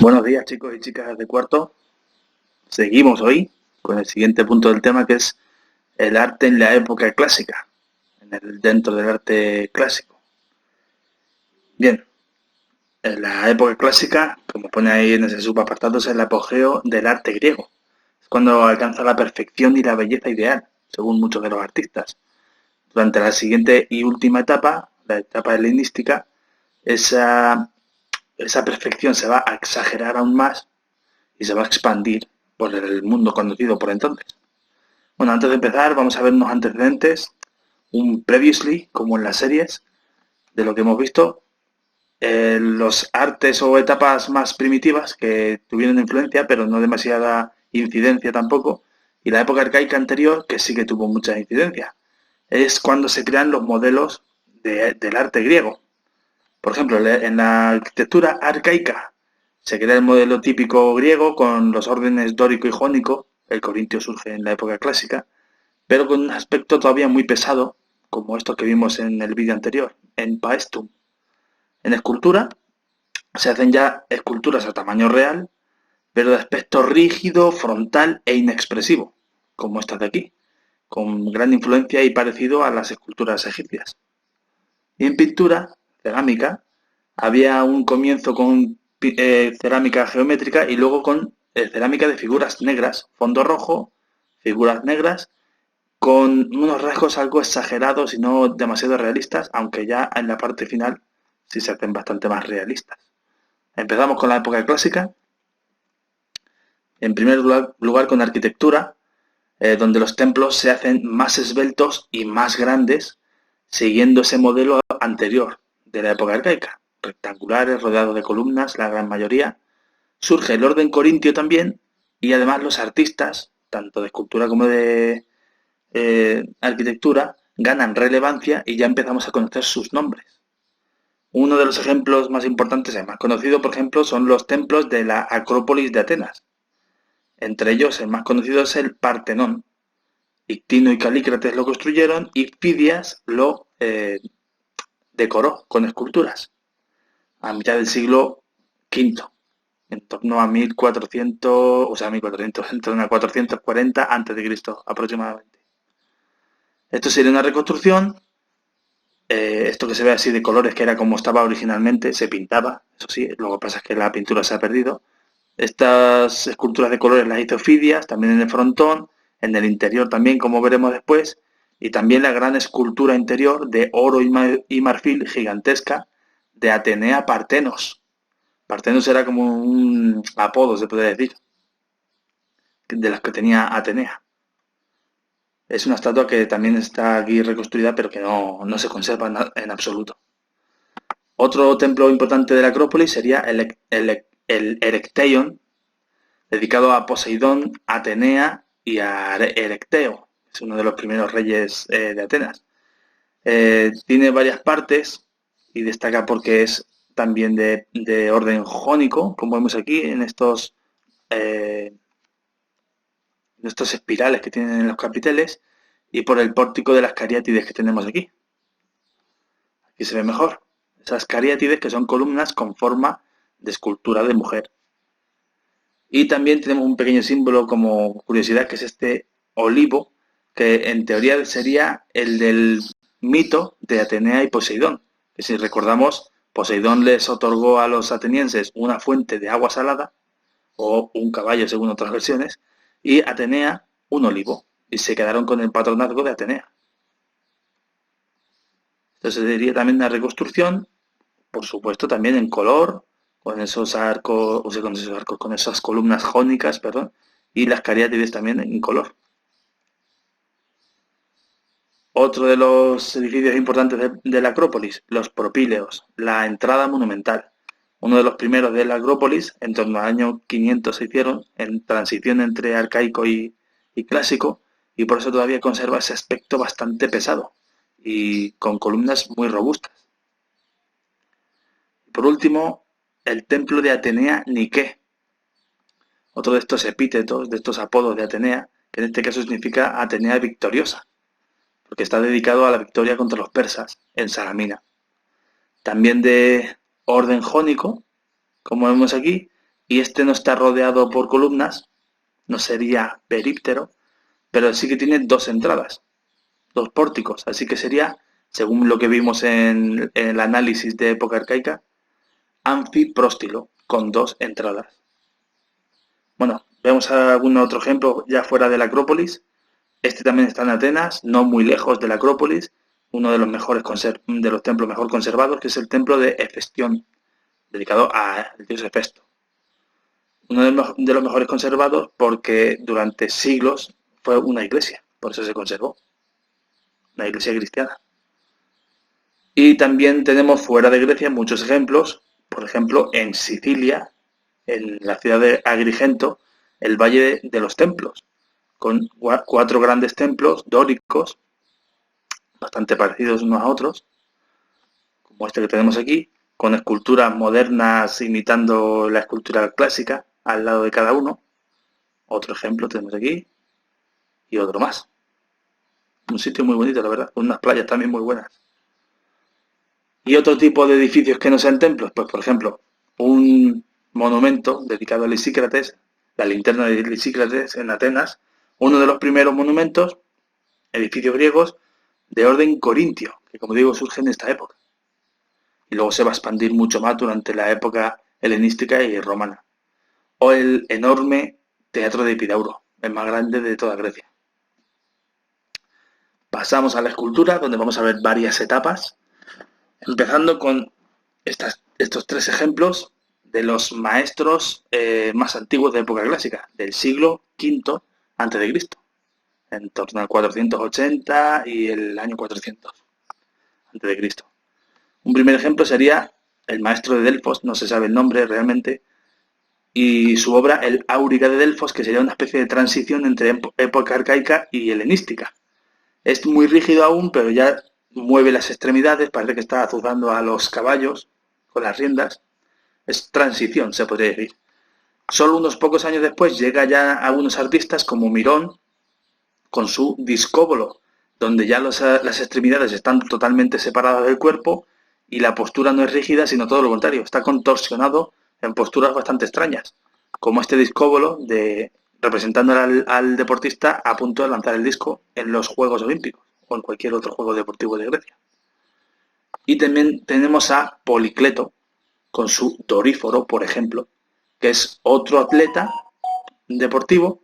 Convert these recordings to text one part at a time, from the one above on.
Buenos días, chicos y chicas de cuarto. Seguimos hoy con el siguiente punto del tema, que es el arte en la época clásica, dentro del arte clásico. Bien, en la época clásica, como pone ahí en ese subapartado, es el apogeo del arte griego. Es cuando alcanza la perfección y la belleza ideal, según muchos de los artistas. Durante la siguiente y última etapa, la etapa helenística, esa, esa perfección se va a exagerar aún más y se va a expandir por el mundo conocido por entonces. Bueno, antes de empezar, vamos a ver unos antecedentes, un previously, como en las series, de lo que hemos visto. Los artes o etapas más primitivas que tuvieron influencia, pero no demasiada incidencia tampoco, y la época arcaica anterior, que sí que tuvo mucha incidencia. Es cuando se crean los modelos del arte griego. Por ejemplo, en la arquitectura arcaica se crea el modelo típico griego con los órdenes dórico y jónico. El corintio surge en la época clásica, pero con un aspecto todavía muy pesado, como esto que vimos en el vídeo anterior, en Paestum. En escultura se hacen ya esculturas a tamaño real, pero de aspecto rígido, frontal e inexpresivo, como estas de aquí, con gran influencia y parecido a las esculturas egipcias. Y en pintura, cerámica, había un comienzo con cerámica geométrica y luego con cerámica de figuras negras, fondo rojo, figuras negras, con unos rasgos algo exagerados y no demasiado realistas, aunque ya en la parte final sí se hacen bastante más realistas. Empezamos con la época clásica, en primer lugar con arquitectura, donde los templos se hacen más esbeltos y más grandes, siguiendo ese modelo anterior de la época arcaica, rectangulares, rodeados de columnas, la gran mayoría. Surge el orden corintio también, y además los artistas, tanto de escultura como de arquitectura, ganan relevancia y ya empezamos a conocer sus nombres. Uno de los ejemplos más importantes y más conocido, por ejemplo, son los templos de la Acrópolis de Atenas. Entre ellos, el más conocido es el Partenón. Ictino y Calícrates lo construyeron y Fidias lo decoró con esculturas a mitad del siglo V, en torno a 1400, o sea, 1400, en torno a 440 a.C. aproximadamente. Esto sería una reconstrucción. Esto que se ve así de colores, que era como estaba originalmente, se pintaba, eso sí, lo que pasa es que la pintura se ha perdido. Estas esculturas de colores las hizo Fidias, también en el frontón, en el interior también, como veremos después, y también la gran escultura interior de oro y marfil gigantesca de Atenea Partenos. Partenos era como un apodo, se puede decir, de las que tenía Atenea. Es una estatua que también está aquí reconstruida, pero que no se conserva en absoluto. Otro templo importante de la Acrópolis sería el Erecteion, dedicado a Poseidón, Atenea y a Erecteo. Es uno de los primeros reyes de Atenas. Tiene varias partes y destaca porque es también de orden jónico, como vemos aquí eh, en estos espirales que tienen en los capiteles, y por el pórtico de las cariátides que tenemos aquí. Aquí se ve mejor. Esas cariátides que son columnas con forma de escultura de mujer. Y también tenemos un pequeño símbolo como curiosidad, que es este olivo, que en teoría sería el del mito de Atenea y Poseidón. Que si recordamos, Poseidón les otorgó a los atenienses una fuente de agua salada, o un caballo según otras versiones, y Atenea un olivo. Y se quedaron con el patronazgo de Atenea. Entonces sería también una reconstrucción, por supuesto, también en color, con esos arcos, o sea, con esas columnas jónicas, perdón, y las cariátides también en color. Otro de los edificios importantes de la Acrópolis, los propíleos, la entrada monumental. Uno de los primeros de la Acrópolis, en torno al año 500 se hicieron, en transición entre arcaico y clásico, y por eso todavía conserva ese aspecto bastante pesado y con columnas muy robustas. Por último, el templo de Atenea Nike, otro de estos epítetos, de estos apodos de Atenea, que en este caso significa Atenea victoriosa, porque está dedicado a la victoria contra los persas en Salamina. También de orden jónico, como vemos aquí, y este no está rodeado por columnas, no sería períptero, pero sí que tiene dos entradas, dos pórticos, así que sería, según lo que vimos en el análisis de época arcaica, anfipróstilo, con dos entradas. Bueno, vemos algún otro ejemplo ya fuera de la Acrópolis. Este también está en Atenas, no muy lejos de la Acrópolis, uno de los de los templos mejor conservados, que es el templo de Hefestión, dedicado al dios Hefesto. Uno de los mejores conservados porque durante siglos fue una iglesia, por eso se conservó, una iglesia cristiana. Y también tenemos fuera de Grecia muchos ejemplos, por ejemplo, en Sicilia, en la ciudad de Agrigento, el Valle de los Templos, con cuatro grandes templos dóricos, bastante parecidos unos a otros, como este que tenemos aquí, con esculturas modernas imitando la escultura clásica al lado de cada uno. Otro ejemplo tenemos aquí y otro más. Un sitio muy bonito, la verdad, con unas playas también muy buenas. Y otro tipo de edificios que no sean templos, pues por ejemplo, un monumento dedicado a Lisícrates, la linterna de Lisícrates en Atenas, uno de los primeros monumentos, edificios griegos, de orden corintio, que como digo surge en esta época. Y luego se va a expandir mucho más durante la época helenística y romana. O el enorme teatro de Epidauro, el más grande de toda Grecia. Pasamos a la escultura, donde vamos a ver varias etapas, empezando con estos tres ejemplos de los maestros más antiguos de época clásica, del siglo V a.C., en torno al 480 y el año 400 a.C. Un primer ejemplo sería el maestro de Delfos, no se sabe el nombre realmente, y su obra, el Áuriga de Delfos, que sería una especie de transición entre época arcaica y helenística. Es muy rígido aún, pero ya mueve las extremidades, parece que está azuzando a los caballos con las riendas. Es transición, se podría decir. Solo unos pocos años después llega ya a algunos artistas como Mirón con su discóbolo, donde ya las extremidades están totalmente separadas del cuerpo y la postura no es rígida, sino todo lo contrario, está contorsionado en posturas bastante extrañas, como este discóbolo representando al deportista a punto de lanzar el disco en los Juegos Olímpicos o en cualquier otro juego deportivo de Grecia. Y también tenemos a Policleto con su doríforo, por ejemplo, que es otro atleta deportivo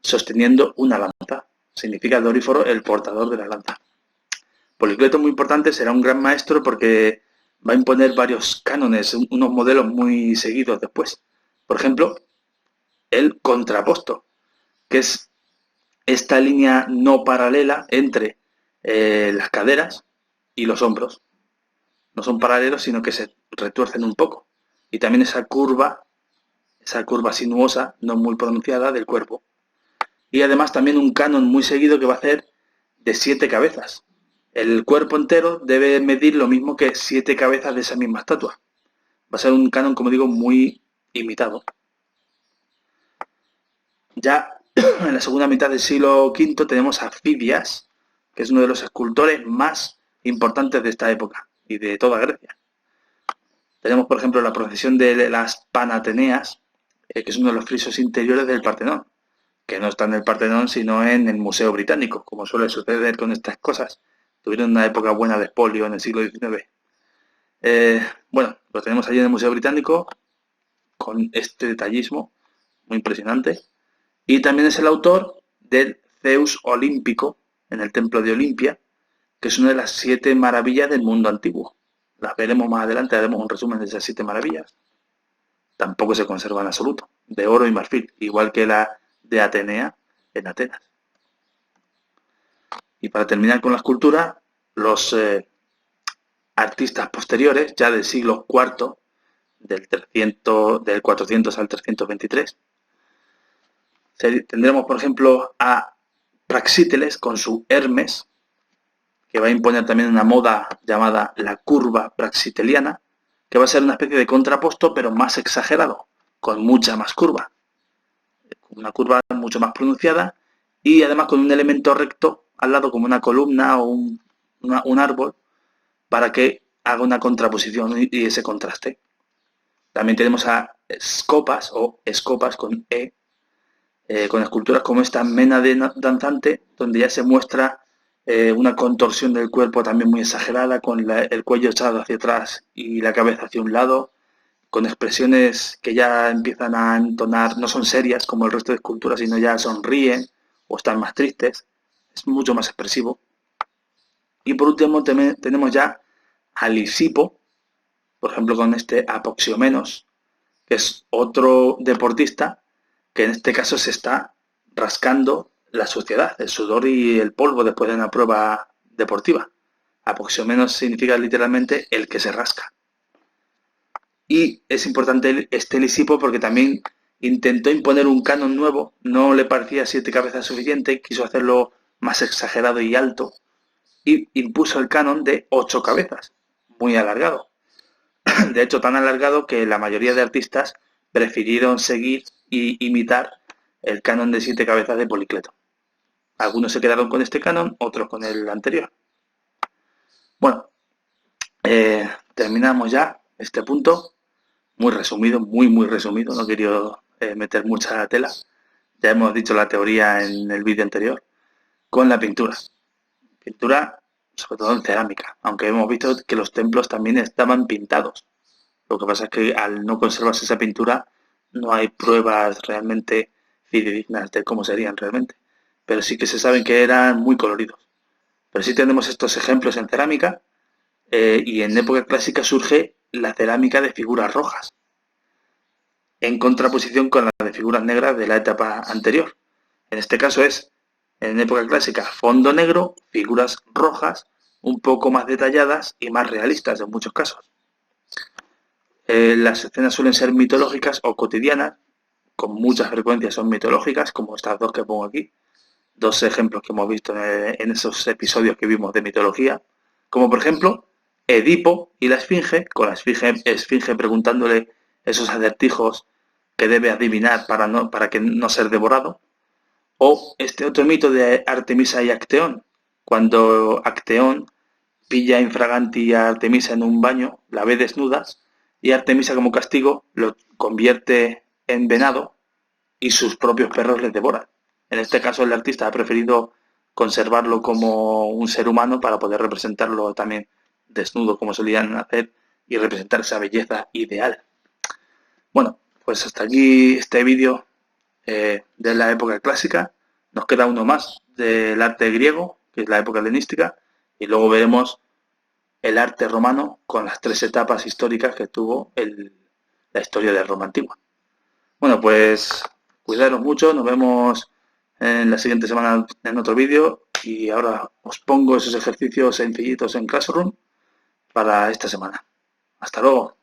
sosteniendo una lanza. Significa doríforo el portador de la lanza. Policleto, muy importante, será un gran maestro porque va a imponer varios cánones, unos modelos muy seguidos después. Por ejemplo, el contraposto, que es esta línea no paralela entre las caderas y los hombros. No son paralelos, sino que se retuercen un poco. Y también esa curva sinuosa, no muy pronunciada, del cuerpo. Y además también un canon muy seguido que va a hacer de 7 cabezas. El cuerpo entero debe medir lo mismo que 7 cabezas de esa misma estatua. Va a ser un canon, como digo, muy imitado. Ya en la segunda mitad del siglo V tenemos a Fidias, que es uno de los escultores más importantes de esta época y de toda Grecia. Tenemos, por ejemplo, la procesión de las Panateneas, que es uno de los frisos interiores del Partenón, que no está en el Partenón, sino en el Museo Británico, como suele suceder con estas cosas. Tuvieron una época buena de expolio en el siglo XIX. Bueno, lo tenemos allí en el Museo Británico, con este detallismo muy impresionante. Y también es el autor del Zeus Olímpico, en el Templo de Olimpia, que es una de las 7 maravillas del mundo antiguo. Las veremos más adelante, haremos un resumen de esas 7 maravillas. Tampoco se conserva en absoluto, de oro y marfil, igual que la de Atenea en Atenas. Y para terminar con la escultura, los artistas posteriores, ya del siglo IV, del 400 al 323, tendremos, por ejemplo, a Praxíteles con su Hermes, que va a imponer también una moda llamada la curva praxiteliana, que va a ser una especie de contraposto, pero más exagerado, con mucha más curva. Una curva mucho más pronunciada y además con un elemento recto al lado como una columna o un árbol para que haga una contraposición y ese contraste. También tenemos a scopas o escopas con E, con esculturas como esta Mena danzante, donde ya se muestra una contorsión del cuerpo también muy exagerada, con el cuello echado hacia atrás y la cabeza hacia un lado, con expresiones que ya empiezan a entonar, no son serias como el resto de esculturas, sino ya sonríen o están más tristes. Es mucho más expresivo. Y por último tenemos ya a Lisipo, por ejemplo con este Apoxiomenos, que es otro deportista que en este caso se está rascando la suciedad, el sudor y el polvo después de una prueba deportiva. Apoxiomenos significa literalmente el que se rasca. Y es importante este Lisipo porque también intentó imponer un canon nuevo, no le parecía 7 cabezas suficiente, quiso hacerlo más exagerado y alto, y impuso el canon de 8 cabezas, muy alargado. De hecho, tan alargado que la mayoría de artistas prefirieron seguir y imitar el canon de 7 cabezas de Policleto. Algunos se quedaron con este canon, otros con el anterior. Bueno, terminamos ya este punto. Muy resumido, muy resumido. No quería meter mucha tela. Ya hemos dicho la teoría en el vídeo anterior. Con la pintura. Pintura, sobre todo en cerámica. Aunque hemos visto que los templos también estaban pintados. Lo que pasa es que al no conservarse esa pintura, no hay pruebas realmente fidedignas de cómo serían realmente. Pero sí que se saben que eran muy coloridos. Pero sí tenemos estos ejemplos en cerámica y en época clásica surge la cerámica de figuras rojas, en contraposición con la de figuras negras de la etapa anterior. En este caso es, en época clásica, fondo negro, figuras rojas, un poco más detalladas y más realistas en muchos casos. Las escenas suelen ser mitológicas o cotidianas, con mucha frecuencia son mitológicas, como estas dos que pongo aquí, dos ejemplos que hemos visto en esos episodios que vimos de mitología, como por ejemplo Edipo y la Esfinge, con la Esfinge preguntándole esos acertijos que debe adivinar para que no ser devorado, o este otro mito de Artemisa y Acteón, cuando Acteón pilla infraganti a Artemisa en un baño, la ve desnuda, y Artemisa como castigo lo convierte en venado y sus propios perros les devoran. En este caso el artista ha preferido conservarlo como un ser humano para poder representarlo también desnudo como solían hacer y representar esa belleza ideal. Bueno, pues hasta aquí este vídeo de la época clásica. Nos queda uno más del arte griego, que es la época helenística, y luego veremos el arte romano con las 3 etapas históricas que tuvo la historia de Roma antigua. Bueno, pues cuidaros mucho, nos vemos en la siguiente semana en otro vídeo y ahora os pongo esos ejercicios sencillitos en Classroom para esta semana. Hasta luego.